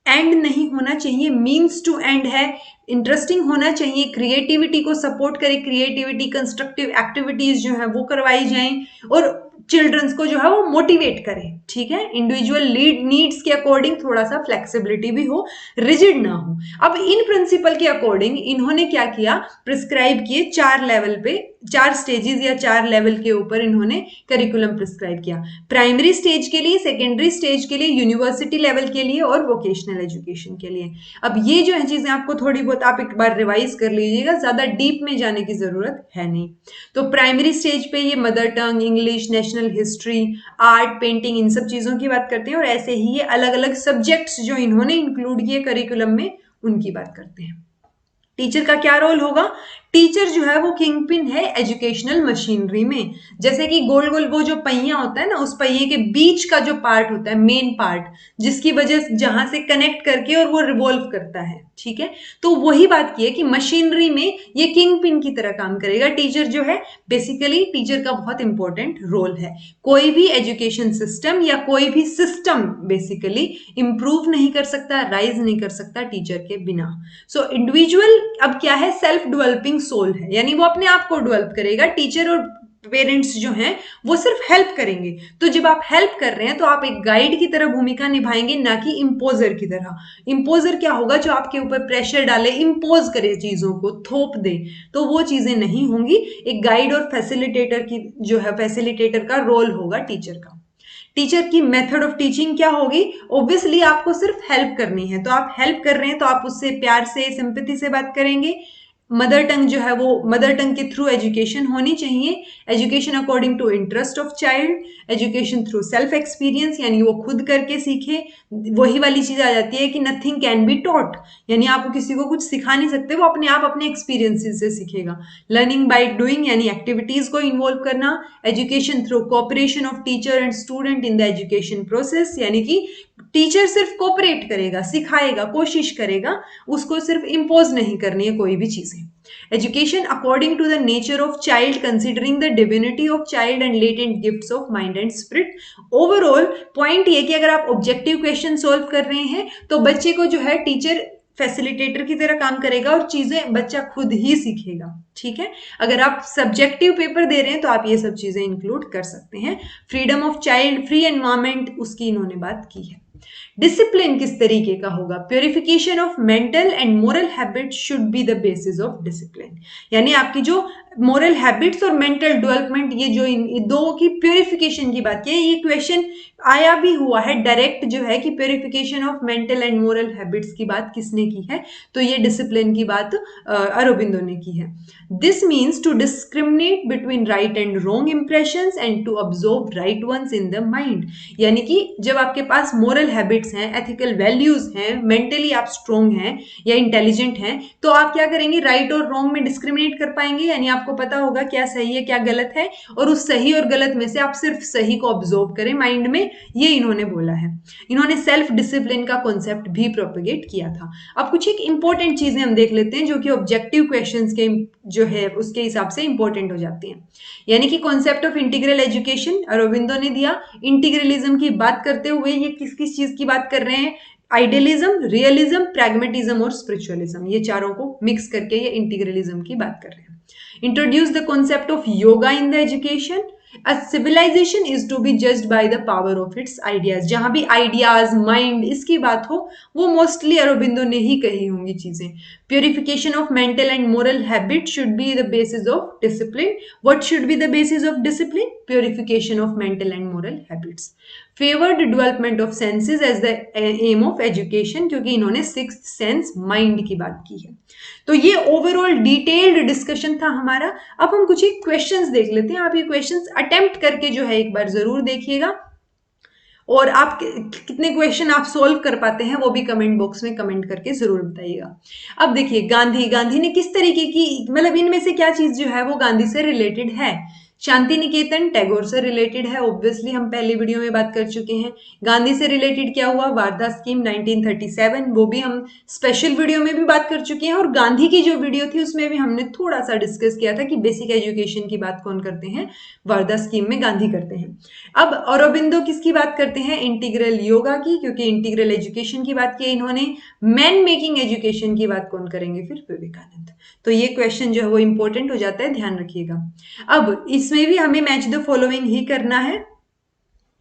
and नहीं होना चाहिए, मीन्स टू एंड है, इंटरेस्टिंग होना चाहिए, क्रिएटिविटी को सपोर्ट करे, क्रिएटिविटी कंस्ट्रक्टिव एक्टिविटीज जो है वो करवाई जाएं, और चिल्ड्रंस को जो है वो मोटिवेट करें। ठीक है, इंडिविजुअल नीड्स के अकॉर्डिंग थोड़ा सा फ्लेक्सिबिलिटी भी हो, रिजिड ना हो। अब इन प्रिंसिपल के अकॉर्डिंग इन्होंने क्या किया? प्रिस्क्राइब किए 4 लेवल पे, 4 स्टेजेस या 4 लेवल के ऊपर इन्होंने करिकुलम प्रिस्क्राइब किया। प्राइमरी स्टेज के लिए, सेकेंडरी स्टेज के लिए, यूनिवर्सिटी लेवल के लिए और वोकेशनल एजुकेशन के लिए। अब ये जो है चीजें आपको थोड़ी बहुत आप एक बार रिवाइज कर लीजिएगा, ज्यादा डीप में जाने की जरूरत है नहीं। तो प्राइमरी स्टेज पे ये mother tongue, English, national history, art, painting, इन सब चीजों की बात करते हैं, और ऐसे ही ये अलग अलग सब्जेक्ट्स जो इन्होंने इंक्लूड किए करिकुलम में उनकी बात करते हैं। टीचर का क्या रोल होगा? टीचर जो है वो किंग पिन है एजुकेशनल मशीनरी में। जैसे कि गोल गोल वो जो पहिया होता है ना, उस पहिए के बीच का जो पार्ट होता है, मेन पार्ट, जिसकी वजह जहां से कनेक्ट करके और वो रिवॉल्व करता है। ठीक है, तो वही बात की है कि मशीनरी में ये किंग पिन की तरह काम करेगा। टीचर जो है बेसिकली टीचर का बहुत इंपॉर्टेंट रोल है। कोई भी एजुकेशन सिस्टम या कोई भी सिस्टम बेसिकली इंप्रूव नहीं कर सकता, राइज नहीं कर सकता टीचर के बिना। सो इंडिविजुअल अब क्या है? सेल्फ डेवलपिंग सोल है, यानी वो अपने आप को डेवलप करेगा। टीचर और पेरेंट्स जो हैं वो सिर्फ हेल्प करेंगे। तो जब आप हेल्प कर रहे हैं तो आप एक गाइड की तरह भूमिका निभाएंगे, ना कि इंपोजर की तरह। इंपोजर क्या होगा? जो आपके ऊपर प्रेशर डाले, इंपोज करे, चीजों को थोप दे, तो वो चीजें नहीं होंगी। एक गाइड और फैसिलिटेटर की जो है, फैसिलिटेटर का रोल होगा टीचर का। टीचर की मेथड ऑफ टीचिंग क्या होगी? ऑब्वियसली आपको सिर्फ हेल्प करनी है, तो आप हेल्प कर रहे हैं तो आप उससे प्यार से, सिंपैथी से बात करेंगे। मदर टंग जो है वो मदर टंग के थ्रू एजुकेशन होनी चाहिए। Education according to interest of child, education through self experience, यानी वो खुद करके सीखे। वही वाली चीज आ जाती है कि नथिंग कैन बी टॉट, यानी आप किसी को कुछ सिखा नहीं सकते, वो अपने आप अपने एक्सपीरियंसेस से सीखेगा। लर्निंग बाय डूइंग, यानी एक्टिविटीज को इन्वॉल्व करना। Education through cooperation of teacher and student in the education process, यानी कि टीचर सिर्फ कोऑपरेट करेगा, सिखाएगा, कोशिश करेगा, उसको सिर्फ इंपोज नहीं करनी है कोई भी चीजें। Education according to the nature of child, considering the divinity of child and latent gifts of mind and spirit. Overall point ये कि अगर आप ऑब्जेक्टिव क्वेश्चन सॉल्व कर रहे हैं तो बच्चे को जो है टीचर फैसिलिटेटर की तरह काम करेगा और चीजें बच्चा खुद ही सीखेगा। ठीक है, अगर आप सब्जेक्टिव पेपर दे रहे हैं तो आप ये सब चीजें इंक्लूड कर सकते हैं। Freedom of child, free environment, उसकी इन्होंने बात की है। डिसिप्लिन किस तरीके का होगा? Purification of mental and moral habits should be the basis of discipline, यानी आपकी जो मोरल हैबिट्स और मेंटल डेवलपमेंट, ये जो इन दो की प्योरिफिकेशन की बात की है, ये क्वेश्चन आया भी हुआ है डायरेक्ट जो है कि purification of mental and moral habits की बात किसने की है? तो ये डिसिप्लिन की बात अरबिंदो ने की है। This means to discriminate between right and wrong impressions and to observe right ones in the mind, यानी कि जब आपके पास मोरल हैबिट्स हैं, एथिकल वैल्यूज हैं, मेंटली आप स्ट्रोंग हैं या इंटेलिजेंट हैं, तो आप क्या करेंगे? राइट और रॉन्ग में डिस्क्रिमिनेट कर पाएंगे, यानी आपको पता होगा क्या सही है क्या गलत है, और उस सही और गलत में से आप सिर्फ सही को ऑब्जर्व करें माइंड में। ये इन्होंने बोला है। इन्होंने सेल्फ डिसिप्लिन का कॉन्सेप्ट भी प्रोपेगेट किया था। अब कुछ एक इंपॉर्टेंट चीजें हम देख लेते हैं जो कि ऑब्जेक्टिव क्वेश्चंस के जो है उसके हिसाब से इंपॉर्टेंट हो जाती हैं। यानी कि concept of integral education Aurobindo ने दिया। इंटीग्रलिज्म की बात करते हुए ये किस किस चीज की बात कर रहे हैं? आइडियलिज्म, रियलिज्म, प्रैग्मेटिज्म और स्पिरिचुअलिज्म, ये चारों को मिक्स करके ये इंटीग्रलिज्म की बात कर रहे हैं। Introduce the concept of yoga in the education. A civilization is to be judged by the power of its ideas। जहां भी आइडियाज, माइंड, इसकी बात हो वो मोस्टली अरबिंदो ने ही कही होंगी चीजें। Purification of mental and moral habit should be the basis of discipline. What should be the basis of discipline? Purification of mental and moral habits. Favoured development of senses as the aim of education, क्योंकि इन्होंने sixth sense mind की बात की है। तो ये overall detailed discussion था हमारा। अब हम कुछ एक क्वेश्चंस देख लेते हैं। आप ये क्वेश्चंस अटेम्प्ट करके जो है एक बार जरूर देखिएगा, और आप कितने क्वेश्चन आप सोल्व कर पाते हैं वो भी कमेंट बॉक्स में कमेंट करके जरूर बताइएगा। अब देखिए, गांधी ने किस तरीके की, मतलब इनमें से क्या चीज जो है वो गांधी से रिलेटेड है। शांति निकेतन टैगोर से रिलेटेड है, ऑब्वियसली हम पहले वीडियो में बात कर चुके हैं। गांधी से रिलेटेड क्या हुआ, वारधा स्कीम 1937, वो भी हम स्पेशल वीडियो में भी बात कर चुके हैं। और गांधी की जो वीडियो थी उसमें भी हमने थोड़ा सा डिस्कस किया था कि बेसिक एजुकेशन की बात कौन करते हैं, वारधा स्कीम में गांधी करते हैं। अब अरबिंदो किसकी बात करते हैं, इंटीग्रल योगा की, क्योंकि इंटीग्रल एजुकेशन की बात की इन्होंने। मैन मेकिंग एजुकेशन की बात कौन करेंगे, फिर विवेकानंद। तो ये क्वेश्चन जो है वो इंपॉर्टेंट हो जाता है, ध्यान रखिएगा। अब इसमें भी हमें मैच द फॉलोइंग ही करना है।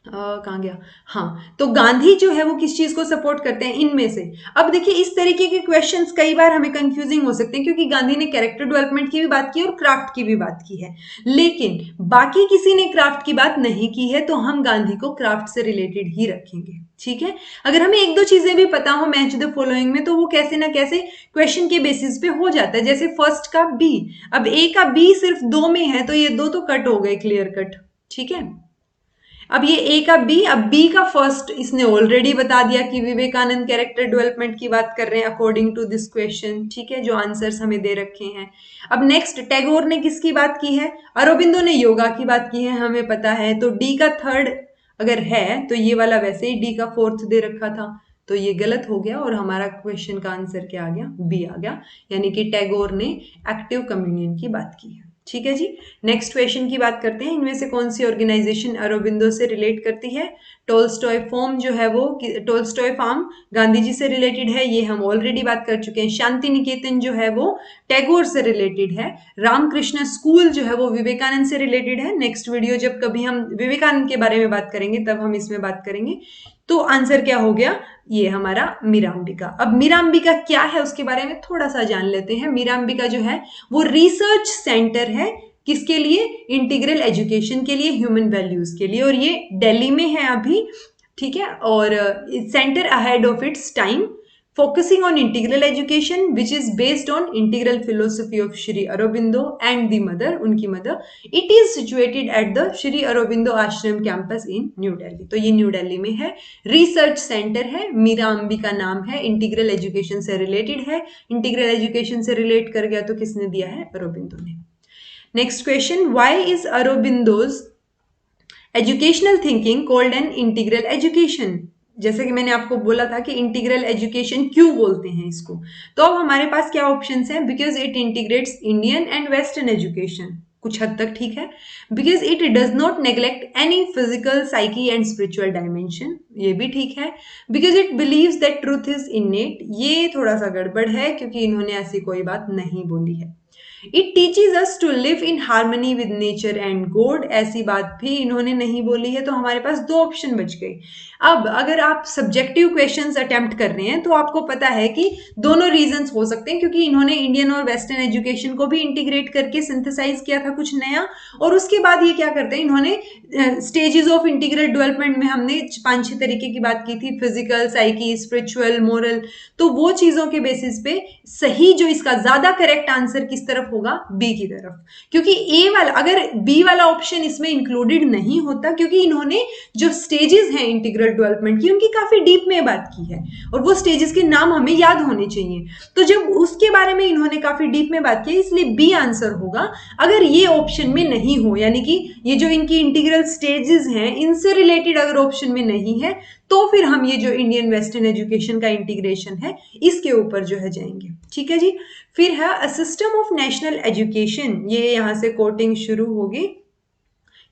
कहाँ गया, हाँ, तो गांधी जो है वो किस चीज को सपोर्ट करते हैं इनमें से। अब देखिए, इस तरीके के क्वेश्चंस कई बार हमें कंफ्यूजिंग हो सकते हैं, क्योंकि गांधी ने कैरेक्टर डेवलपमेंट की भी बात की और क्राफ्ट की भी बात की है, लेकिन बाकी किसी ने क्राफ्ट की बात नहीं की है, तो हम गांधी को क्राफ्ट से रिलेटेड ही रखेंगे। ठीक है, अगर हमें एक दो चीजें भी पता हो मैच द फॉलोइंग में, तो वो कैसे ना कैसे क्वेश्चन के बेसिस पे हो जाता है। जैसे फर्स्ट का बी, अब ए का बी सिर्फ 2 में है, तो ये 2 तो कट हो गए, क्लियर कट। ठीक है, अब ये ए का बी, अब बी का फर्स्ट इसने ऑलरेडी बता दिया कि विवेकानंद कैरेक्टर डेवलपमेंट की बात कर रहे हैं अकॉर्डिंग टू दिस क्वेश्चन। ठीक है, जो आंसर्स हमें दे रखे हैं। अब नेक्स्ट, टैगोर ने किसकी बात की है, अरबिंदो ने योगा की बात की है, हमें पता है। तो डी का थर्ड अगर है तो ये वाला वैसे ही डी का फोर्थ दे रखा था, तो ये गलत हो गया और हमारा क्वेश्चन का आंसर क्या आ गया, बी आ गया, यानी कि टैगोर ने एक्टिव कम्युनियन की बात की है। ठीक है जी, नेक्स्ट क्वेश्चन की बात करते हैं। इनमें से कौन सी ऑर्गेनाइजेशन अरबिंदो से रिलेट करती है। टोल्स्टॉय फॉर्म जो है वो, टोल्स्टॉय फार्म गांधी जी से रिलेटेड है, ये हम ऑलरेडी बात कर चुके हैं। शांति निकेतन जो है वो टैगोर से रिलेटेड है। रामकृष्ण स्कूल जो है वो विवेकानंद से रिलेटेड है। नेक्स्ट वीडियो जब कभी हम विवेकानंद के बारे में बात करेंगे तब हम इसमें बात करेंगे। तो आंसर क्या हो गया, ये हमारा मीरांबिका। अब मीरांबिका क्या है उसके बारे में थोड़ा सा जान लेते हैं। मीरांबिका जो है वो रिसर्च सेंटर है, किसके लिए, इंटीग्रल एजुकेशन के लिए, ह्यूमन वैल्यूज के लिए, और ये दिल्ली में है अभी। ठीक है, और centre ahead of its time, focusing on integral education which is based on integral philosophy of Shri Aurobindo and the mother, उनकी mother. it is situated at the Shri Aurobindo Ashram campus in New Delhi। तो ये new Delhi में है, research centre है, मीरांबिका नाम है, integral education से related है। इंटीग्रल एजुकेशन से रिलेट कर गया तो किसने दिया है, अरोबिंदो ने। Next question, why is Aurobindo's educational thinking called an integral education. जैसे कि मैंने आपको बोला था कि इंटीग्रल एजुकेशन क्यों बोलते हैं इसको, तो अब हमारे पास क्या ऑप्शंस हैं, because it integrates Indian and western education, कुछ हद तक ठीक है। Because it does not neglect any physical, psyche and spiritual dimension, ये भी ठीक है। Because it believes that truth is इनेट, ये थोड़ा सा गड़बड़ है क्योंकि इन्होंने ऐसी कोई बात नहीं बोली है। It teaches us to live in harmony with nature and God, ऐसी बात भी इन्होंने नहीं बोली है। तो हमारे पास 2 ऑप्शन बच गए। अब अगर आप सब्जेक्टिव क्वेश्चंस अटेम्प्ट कर रहे हैं तो आपको पता है कि दोनों रीजंस हो सकते हैं, क्योंकि इन्होंने इंडियन और वेस्टर्न एजुकेशन को भी इंटीग्रेट करके सिंथेसाइज किया था कुछ नया, और उसके बाद ये क्या करते हैं, इन्होंने स्टेजेस ऑफ इंटीग्रल डेवलपमेंट में हमने 5-6 तरीके की बात की थी, फिजिकल, साइकी, स्पिरिचुअल, मोरल। तो वो चीजों के बेसिस पे सही जो इसका ज्यादा करेक्ट आंसर किस तरफ होगा, बी की तरफ, क्योंकि ए वाला, अगर बी वाला ऑप्शन इसमें इंक्लूडेड नहीं होता, क्योंकि इन्होंने जो स्टेजेस हैं इंटीग्रल डेवलपमेंट की उनकी काफी डीप में बात की है, और वो स्टेजेस के नाम हमें याद होने चाहिए। तो जब उसके बारे में इन्होंने काफी डीप में बात की है, इसलिए बी आंसर होगा। अगर ये ऑप्शन में नहीं हो, यानी कि ये जो इनकी इंटीग्रल स्टेजेस हैं इनसे रिलेटेड अगर ऑप्शन में नहीं है, तो फिर हम ये जो इंडियन वेस्टर्न एजुकेशन का इंटीग्रेशन है इसके ऊपर जो है जाएंगे। ठीक है जी, फिर है a system of national education, ये यहां से कोटिंग शुरू होगी।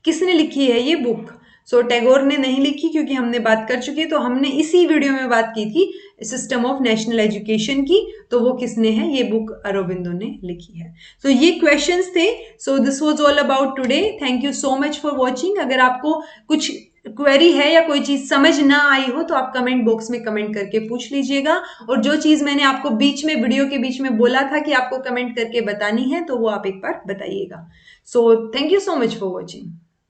किसने लिखी है ये बुक, सो टैगोर ने नहीं लिखी क्योंकि हमने बात कर चुकी है। तो हमने इसी वीडियो में बात की थी सिस्टम ऑफ नेशनल एजुकेशन की, तो वो किसने है, ये बुक अरबिंदो ने लिखी है। सो ये क्वेश्चंस थे। So this was all about today, thank you so much for watching. अगर आपको कुछ क्वेरी है या कोई चीज समझ ना आई हो तो आप कमेंट बॉक्स में कमेंट करके पूछ लीजिएगा, और जो चीज मैंने आपको बीच में वीडियो के बीच में बोला था कि आपको कमेंट करके बतानी है तो वो आप एक बार बताइएगा। So thank you so much for watching.